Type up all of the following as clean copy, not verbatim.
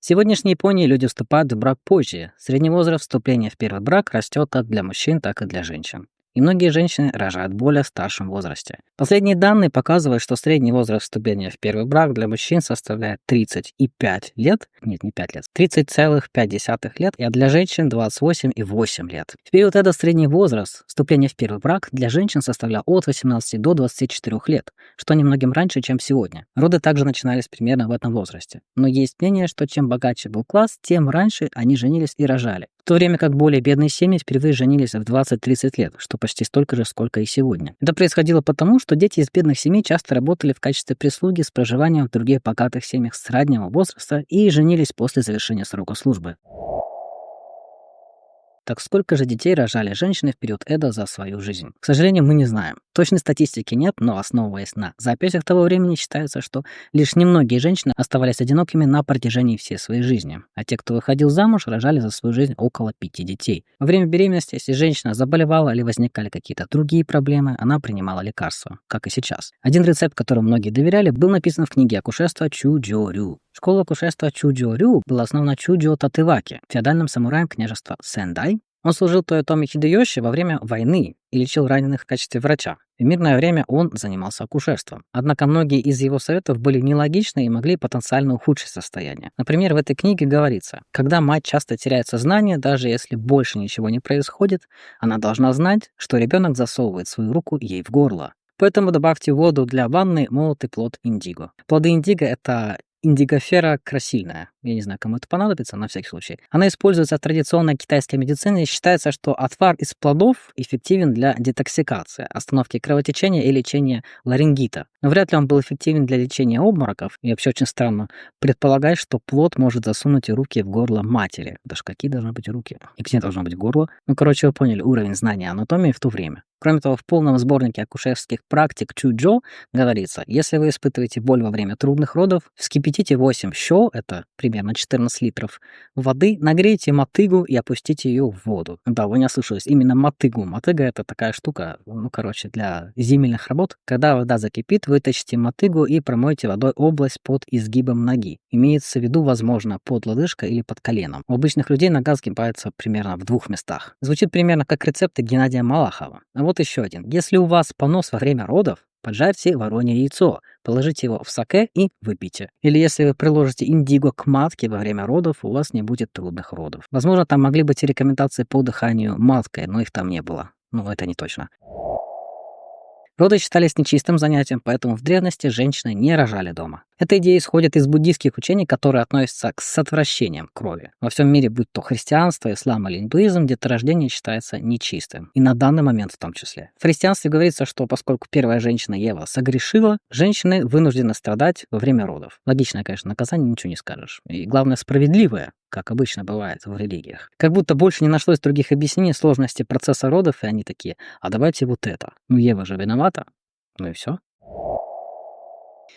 В сегодняшней Японии люди вступают в брак позже. Средний возраст вступления в первый брак растет как для мужчин, так и для женщин. И многие женщины рожают в более старшем возрасте. Последние данные показывают, что средний возраст вступления в первый брак для мужчин составляет 35 лет, нет, не 5 лет, 30,5 лет, а для женщин 28,8 лет. В период этот средний возраст вступления в первый брак для женщин составлял от 18 до 24 лет, что немногим раньше, чем сегодня. Роды также начинались примерно в этом возрасте. Но есть мнение, что чем богаче был класс, тем раньше они женились и рожали. В то время как более бедные семьи впервые женились в 20-30 лет, что почти столько же, сколько и сегодня. Это происходило потому, что дети из бедных семей часто работали в качестве прислуги с проживанием в других богатых семьях с раннего возраста и женились после завершения срока службы. Так сколько же детей рожали женщины в период Эдо за свою жизнь? К сожалению, мы не знаем. Точной статистики нет, но основываясь на записях того времени, считается, что лишь немногие женщины оставались одинокими на протяжении всей своей жизни. А те, кто выходил замуж, рожали за свою жизнь около 5 детей. Во время беременности, если женщина заболевала или возникали какие-то другие проблемы, она принимала лекарства, как и сейчас. Один рецепт, которому многие доверяли, был написан в книге акушерства Чуджорю. Школа акушерства Чуджорю была основана Чуджо Татеваки, феодальным самураем княжества Сендай. Он служил Тойотоми Хидеёши во время войны и лечил раненых в качестве врача. В мирное время он занимался акушерством. Однако многие из его советов были нелогичны и могли потенциально ухудшить состояние. Например, в этой книге говорится, когда мать часто теряет сознание, даже если больше ничего не происходит, она должна знать, что ребенок засовывает свою руку ей в горло. Поэтому добавьте в воду для ванны молотый плод индиго. Плоды индиго – это индигофера красильная. Я не знаю, кому это понадобится, на всякий случай. Она используется в традиционной китайской медицине и считается, что отвар из плодов эффективен для детоксикации, остановки кровотечения и лечения ларингита. Но вряд ли он был эффективен для лечения обмороков. И вообще очень странно предполагать, что плод может засунуть руки в горло матери. Даже какие должны быть руки? И где должно быть горло? Ну, короче, вы поняли уровень знания анатомии в то время. Кроме того, в полном сборнике акушерских практик Чуджо говорится, если вы испытываете боль во время трудных родов, вскипятите 8 що, это примерно 14 литров воды, нагрейте мотыгу и опустите ее в воду. Да, вы не ослышались, именно мотыгу. Мотыга — это такая штука, для земельных работ. Когда вода закипит, вытащите мотыгу и промойте водой область под изгибом ноги. Имеется в виду, возможно, под лодыжкой или под коленом. У обычных людей нога сгибается примерно в 2 местах. Звучит примерно как рецепты Геннадия Малахова. А вот еще один. Если у вас понос во время родов, поджарьте воронье яйцо, положите его в саке и выпейте. Или если вы приложите индиго к матке во время родов, у вас не будет трудных родов. Возможно, там могли быть и рекомендации по дыханию маткой, но их там не было. Это не точно. Роды считались нечистым занятием, поэтому в древности женщины не рожали дома. Эта идея исходит из буддийских учений, которые относятся с отвращением к крови. Во всем мире, будь то христианство, ислам или индуизм, деторождение считается нечистым. И на данный момент в том числе. В христианстве говорится, что поскольку первая женщина Ева согрешила, женщины вынуждены страдать во время родов. Логичное, конечно, наказание, ничего не скажешь. И главное, справедливое, как обычно бывает в религиях. Как будто больше не нашлось других объяснений сложности процесса родов, и они такие, а давайте вот это. Ева же виновата. И все.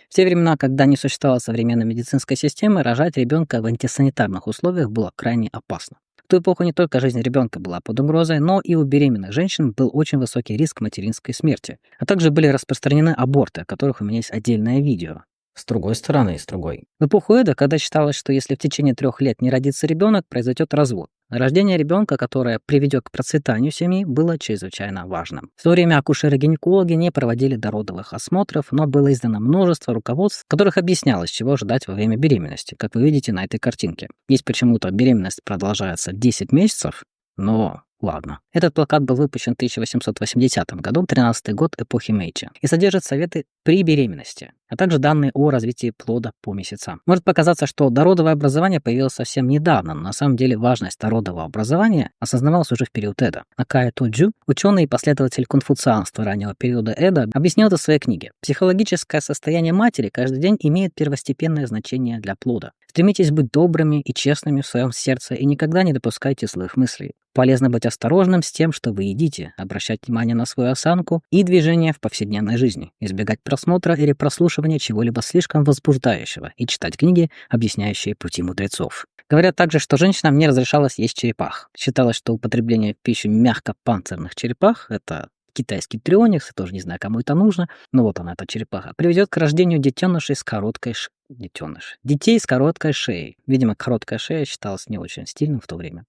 В те времена, когда не существовало современной медицинской системы, рожать ребенка в антисанитарных условиях было крайне опасно. В ту эпоху не только жизнь ребенка была под угрозой, но и у беременных женщин был очень высокий риск материнской смерти. А также были распространены аборты, о которых у меня есть отдельное видео. С другой стороны и с другой. В эпоху Эдо, когда считалось, что если в течение 3 лет не родится ребенок, произойдет развод. Рождение ребенка, которое приведет к процветанию семьи, было чрезвычайно важным. В то время акушеры-гинекологи не проводили дородовых осмотров, но было издано множество руководств, в которых объяснялось, чего ожидать во время беременности, как вы видите на этой картинке. Есть почему-то беременность продолжается 10 месяцев, но ладно. Этот плакат был выпущен в 1880 году, 13-й год эпохи Мэйджи, и содержит советы при беременности, а также данные о развитии плода по месяцам. Может показаться, что дородовое образование появилось совсем недавно, но на самом деле важность дородового образования осознавалась уже в период Эдо. Накая Тоджу, ученый и последователь конфуцианства раннего периода Эдо, объяснил это в своей книге. Психологическое состояние матери каждый день имеет первостепенное значение для плода. Стремитесь быть добрыми и честными в своем сердце и никогда не допускайте злых мыслей. Полезно быть осторожным с тем, что вы едите, обращать внимание на свою осанку и движение в повседневной жизни, избегать просмотра или прослушивания чего-либо слишком возбуждающего и читать книги, объясняющие пути мудрецов. Говорят также, что женщинам не разрешалось есть черепах. Считалось, что употребление в пищу мягкопанцирных черепах – это китайский трионикс, я тоже не знаю, кому это нужно, но вот она, эта черепаха, приведет к рождению детенышей с короткой детеныш. Детей с короткой шеей. Видимо, короткая шея считалась не очень стильным в то время.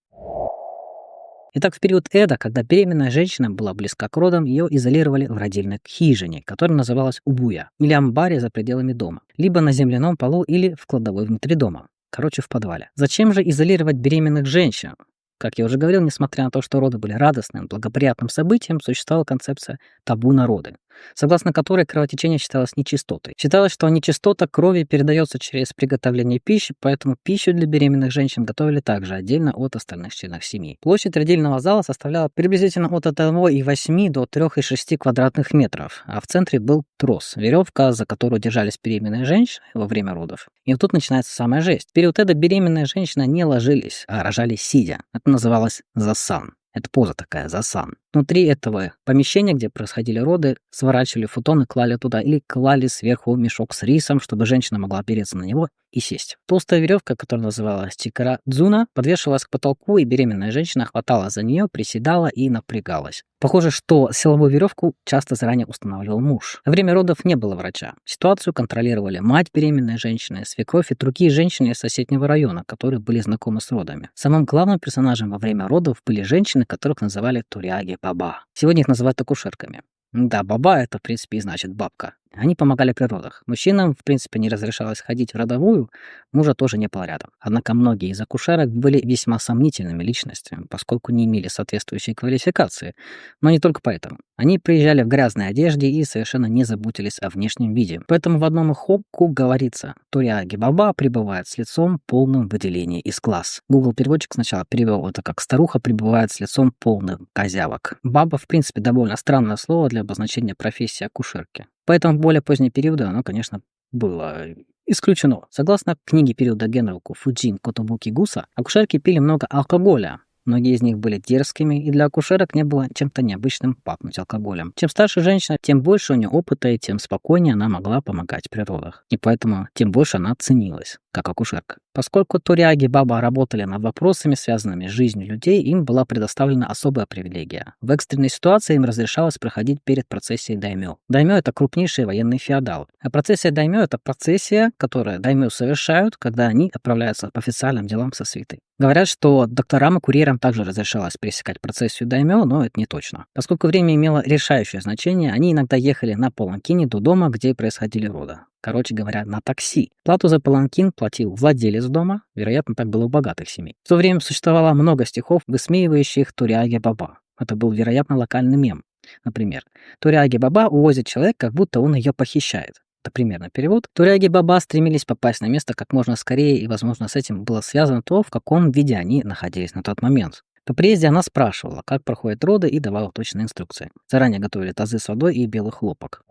Итак, в период Эда, когда беременная женщина была близка к родам, ее изолировали в родильной хижине, которая называлась убуя, или амбаре за пределами дома, либо на земляном полу или в кладовой внутри дома. Короче, в подвале. Зачем же изолировать беременных женщин? Как я уже говорил, несмотря на то, что роды были радостным, благоприятным событием, существовала концепция табу на роды, согласно которой кровотечение считалось нечистотой. Считалось, что нечистота крови передается через приготовление пищи, поэтому пищу для беременных женщин готовили также отдельно от остальных членов семьи. Площадь родильного зала составляла приблизительно от 1,8 до 3,6 квадратных метров, а в центре был трос, веревка, за которую держались беременные женщины во время родов. И вот тут начинается самая жесть. В период Эда беременные женщины не ложились, а рожали сидя. Это называлось засан. Это поза такая, засан. Внутри этого помещения, где происходили роды, сворачивали футон и клали туда, или клали сверху мешок с рисом, чтобы женщина могла опереться на него и сесть. Толстая веревка, которая называлась чикара дзуна, подвешивалась к потолку, и беременная женщина хватала за нее, приседала и напрягалась. Похоже, что силовую веревку часто заранее устанавливал муж. Во время родов не было врача. Ситуацию контролировали мать беременной женщины, свекровь и другие женщины из соседнего района, которые были знакомы с родами. Самым главным персонажем во время родов были женщины, которых называли туряги баба. Сегодня их называют акушерками. Да, баба — это, в принципе, и значит бабка. Они помогали при родах. Мужчинам, в принципе, не разрешалось ходить в родовую, мужа тоже не было рядом. Однако многие из акушерок были весьма сомнительными личностями, поскольку не имели соответствующей квалификации. Но не только поэтому. Они приезжали в грязной одежде и совершенно не заботились о внешнем виде. Поэтому в одном хокку говорится: туряги баба пребывает с лицом полным выделения из глаз. Google переводчик сначала перевел это как «старуха пребывает с лицом полным козявок». Баба, в принципе, довольно странное слово для обозначения профессии акушерки. Поэтому в более поздние периоды оно, конечно, было исключено. Согласно книге периода Генроку Фуджин Котобуки Гуса, акушерки пили много алкоголя. Многие из них были дерзкими, и для акушерок не было чем-то необычным пахнуть алкоголем. Чем старше женщина, тем больше у нее опыта, и тем спокойнее она могла помогать при родах. И поэтому тем больше она ценилась как акушерка. Поскольку туряги баба работали над вопросами, связанными с жизнью людей, им была предоставлена особая привилегия. В экстренной ситуации им разрешалось проходить перед процессией даймё. Даймё — это крупнейший военный феодал. А процессия даймё — это процессия, которую даймё совершают, когда они отправляются по официальным делам со свитой. Говорят, что докторам и курьерам также разрешалось пересекать процессию даймё, но это не точно. Поскольку время имело решающее значение, они иногда ехали на паланкине до дома, где происходили роды. Короче говоря, на такси. Плату за паланкин платил владелец дома, вероятно, так было у богатых семей. В то время существовало много стихов, высмеивающих туряги баба. Это был, вероятно, локальный мем. Например, туряги баба увозит человека, как будто он ее похищает. Это примерно перевод. Туряги баба стремились попасть на место как можно скорее, и, возможно, с этим было связано то, в каком виде они находились на тот момент. По приезде она спрашивала, как проходят роды, и давала точные инструкции. Заранее готовили тазы с водой и белый хлопок.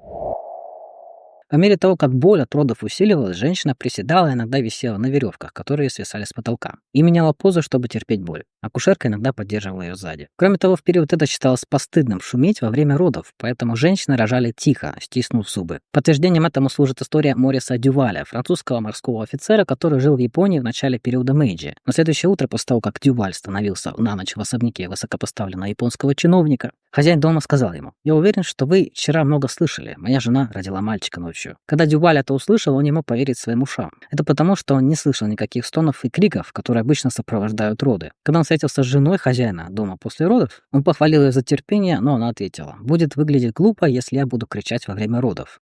По мере того, как боль от родов усиливалась, женщина приседала и иногда висела на веревках, которые свисали с потолка, и меняла позу, чтобы терпеть боль. Акушерка иногда поддерживала ее сзади. Кроме того, в период это считалось постыдным шуметь во время родов, поэтому женщины рожали тихо, стиснув зубы. Подтверждением этому служит история Мориса Дюваля, французского морского офицера, который жил в Японии в начале периода Мэйджи. На следующее утро, после того, как Дюваль становился на ночь в особняке высокопоставленного японского чиновника, хозяин дома сказал ему: «Я уверен, что вы вчера много слышали. Моя жена родила мальчика ночью». Когда Дюваль это услышал, он не мог поверить своим ушам. Это потому, что он не слышал никаких стонов и криков, которые обычно сопровождают роды. Когда он встретился с женой хозяина дома после родов, он похвалил ее за терпение, но она ответила: «Будет выглядеть глупо, если я буду кричать во время родов».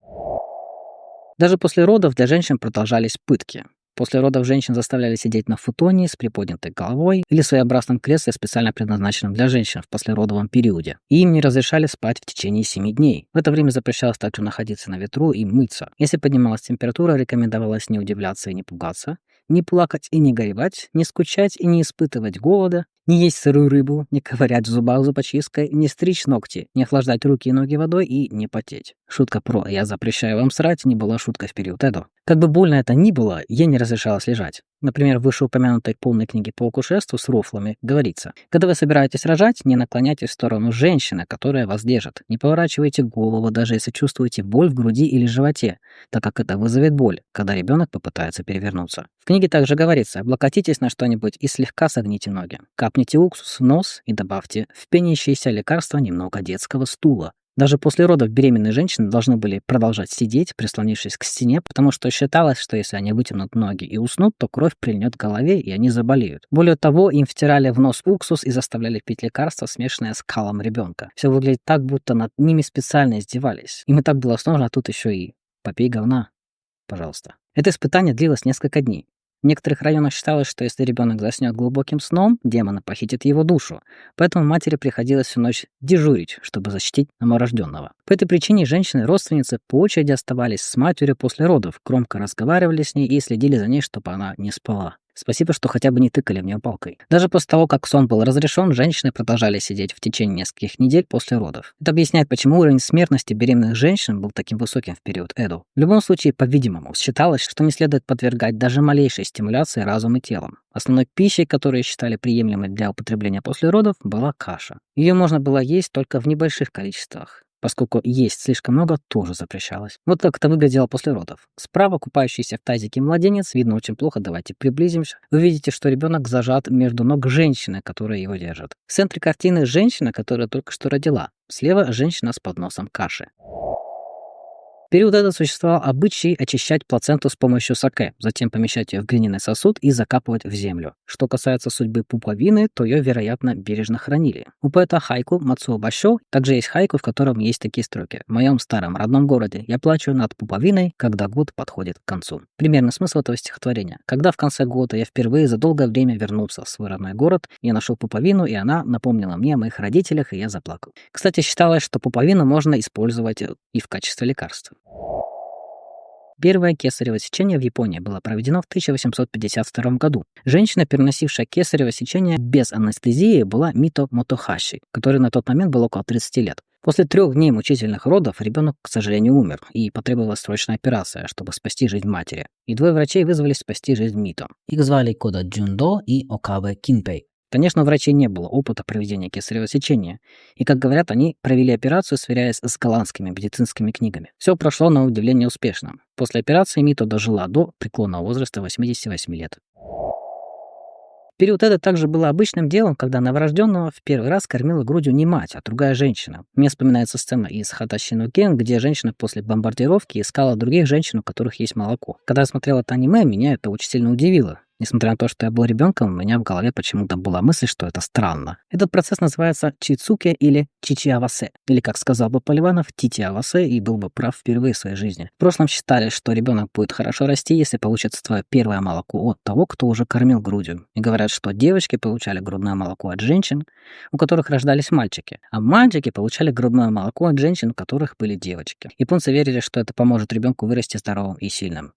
Даже после родов для женщин продолжались пытки. После родов женщин заставляли сидеть на футоне с приподнятой головой или своеобразном кресле, специально предназначенном для женщин в послеродовом периоде. И им не разрешали спать в течение 7 дней. В это время запрещалось также находиться на ветру и мыться. Если поднималась температура, рекомендовалось не удивляться и не пугаться, не плакать и не горевать, не скучать и не испытывать голода, не есть сырую рыбу, не ковырять в зубах зубочисткой, не стричь ногти, не охлаждать руки и ноги водой и не потеть. Шутка про «я запрещаю вам срать» не была шуткой в период Эдо. Как бы больно это ни было, ей не разрешалось лежать. Например, в вышеупомянутой полной книге по акушерству с рофлами говорится: когда вы собираетесь рожать, не наклоняйтесь в сторону женщины, которая вас держит. Не поворачивайте голову, даже если чувствуете боль в груди или животе, так как это вызовет боль, когда ребенок попытается перевернуться. В книге также говорится: облокотитесь на что-нибудь и слегка согните ноги. Капните уксус в нос и добавьте в пенящееся лекарство немного детского стула. Даже после родов беременные женщины должны были продолжать сидеть, прислонившись к стене, потому что считалось, что если они вытянут ноги и уснут, то кровь прильнет к голове, и они заболеют. Более того, им втирали в нос уксус и заставляли пить лекарства, смешанное с калом ребенка. Все выглядит так, будто над ними специально издевались. Им и так было сложно, а тут еще и попей говна, пожалуйста. Это испытание длилось несколько дней. В некоторых районах считалось, что если ребенок заснет глубоким сном, демоны похитят его душу. Поэтому матери приходилось всю ночь дежурить, чтобы защитить новорожденного. По этой причине женщины-родственницы по очереди оставались с матерью после родов, громко разговаривали с ней и следили за ней, чтобы она не спала. Спасибо, что хотя бы не тыкали в нее палкой. Даже после того, как сон был разрешен, женщины продолжали сидеть в течение нескольких недель после родов. Это объясняет, почему уровень смертности беременных женщин был таким высоким в период Эду. В любом случае, по-видимому, считалось, что не следует подвергать даже малейшей стимуляции разум и телом. Основной пищей, которую считали приемлемой для употребления после родов, была каша. Ее можно было есть только в небольших количествах, поскольку есть слишком много тоже запрещалось. Вот как это выглядело после родов. Справа купающийся в тазике младенец, видно очень плохо, давайте приблизимся. Вы видите, что ребенок зажат между ног женщины, которая его держит. В центре картины женщина, которая только что родила. Слева женщина с подносом каши. В период Эдо существовал обычай очищать плаценту с помощью саке, затем помещать ее в глиняный сосуд и закапывать в землю. Что касается судьбы пуповины, то ее, вероятно, бережно хранили. У поэта хайку Мацуо Башо также есть хайку, в котором есть такие строки: «В моем старом родном городе я плачу над пуповиной, когда год подходит к концу». Примерно смысл этого стихотворения. Когда в конце года я впервые за долгое время вернулся в свой родной город, я нашел пуповину, и она напомнила мне о моих родителях, и я заплакал. Кстати, считалось, что пуповину можно использовать и в качестве лекарства. Первое кесарево сечение в Японии было проведено в 1852 году. Женщина, переносившая кесарево сечение без анестезии, была Мито Мотохаши, которой на тот момент было около 30 лет. После 3 дней мучительных родов ребенок, к сожалению, умер, и потребовалась срочная операция, чтобы спасти жизнь матери. И 2 врачей вызвались спасти жизнь Мито. Их звали Кода Джундо и Окабе Кинпей. Конечно, у врачей не было опыта проведения кесарево сечения, и, как говорят, они провели операцию, сверяясь с голландскими медицинскими книгами. Все прошло на удивление успешно. После операции Мито дожила до преклонного возраста 88 лет. Период Эдо также было обычным делом, когда новорожденного в первый раз кормила грудью не мать, а другая женщина. Мне вспоминается сцена из Хаташи но Кен, где женщина после бомбардировки искала других женщин, у которых есть молоко. Когда я смотрел это аниме, меня это очень сильно удивило. Несмотря на то, что я был ребенком, у меня в голове почему-то была мысль, что это странно. Этот процесс называется чицуке или чичиавасе, или, как сказал бы Поливанов, титиавасе, и был бы прав впервые в своей жизни. В прошлом считали, что ребенок будет хорошо расти, если получит свое первое молоко от того, кто уже кормил грудью. И говорят, что девочки получали грудное молоко от женщин, у которых рождались мальчики, а мальчики получали грудное молоко от женщин, у которых были девочки. Японцы верили, что это поможет ребенку вырасти здоровым и сильным.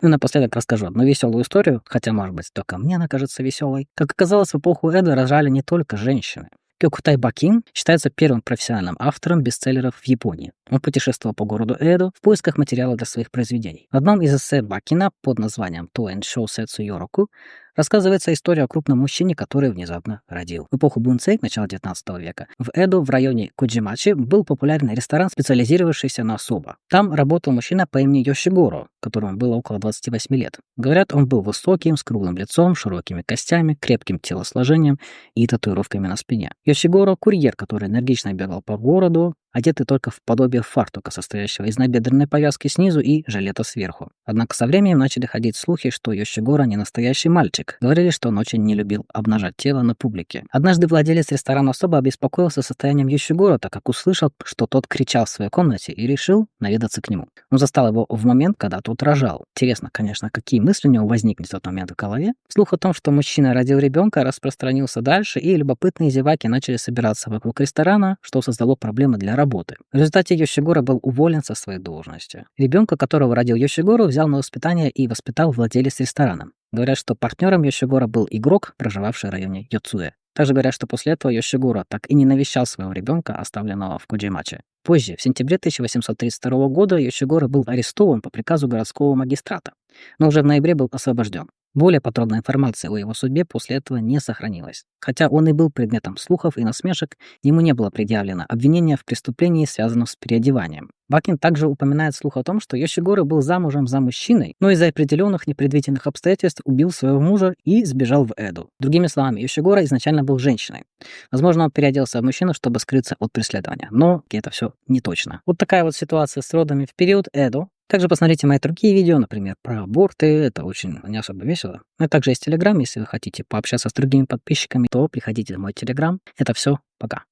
И напоследок расскажу одну веселую историю, хотя, может быть, только мне она кажется веселой. Как оказалось, в эпоху Эдо рожали не только женщины. Кёкутай Бакин считается первым профессиональным автором бестселлеров в Японии. Он путешествовал по городу Эдо в поисках материала для своих произведений. В одном из эссе Бакина под названием «Тоэн Шоусэцу Йороку» рассказывается история о крупном мужчине, который внезапно родил. В эпоху Бунцэй, начала 19 века, в Эдо в районе Коджимачи был популярный ресторан, специализировавшийся на соба. Там работал мужчина по имени Йошигоро, которому было около 28 лет. Говорят, он был высоким, с круглым лицом, широкими костями, крепким телосложением и татуировками на спине. Йошигоро — курьер, который энергично бегал по городу, одетый только в подобие фартука, состоящего из набедренной повязки снизу и жилета сверху. Однако со временем начали ходить слухи, что Йошигоро не настоящий мальчик. Говорили, что он очень не любил обнажать тело на публике. Однажды владелец ресторана особо обеспокоился состоянием Йошигоро, так как услышал, что тот кричал в своей комнате, и решил наведаться к нему. Он застал его в момент, когда тот рожал. Интересно, конечно, какие мысли у него возникли в тот момент в голове. Слух о том, что мужчина родил ребенка, распространился дальше, и любопытные зеваки начали собираться вокруг ресторана, что создало проблемы для работы. В результате Йошигоро был уволен со своей должности. Ребенка, которого родил Йошигоро, взял на воспитание и воспитал владелец ресторана. Говорят, что партнером Йошигоро был игрок, проживавший в районе Йоцуэ. Также говорят, что после этого Йошигоро так и не навещал своего ребенка, оставленного в Коджимаче. Позже, в сентябре 1832 года, Йошигоро был арестован по приказу городского магистрата. но уже в ноябре был освобожден. Более подробная информация о его судьбе после этого не сохранилась. Хотя он и был предметом слухов и насмешек, ему не было предъявлено обвинение в преступлении, связанном с переодеванием. Бакин также упоминает слух о том, что Йошигоро был замужем за мужчиной, но из-за определенных непредвиденных обстоятельств убил своего мужа и сбежал в Эду. Другими словами, Йошигоро изначально был женщиной. Возможно, он переоделся в мужчину, чтобы скрыться от преследования, но это все не точно. Вот такая вот ситуация с родами в период Эдо. Также посмотрите мои другие видео, например, про аборты, это очень не особо весело. Ну и также есть Телеграм, если вы хотите пообщаться с другими подписчиками, то приходите в мой Телеграм. Это все, пока.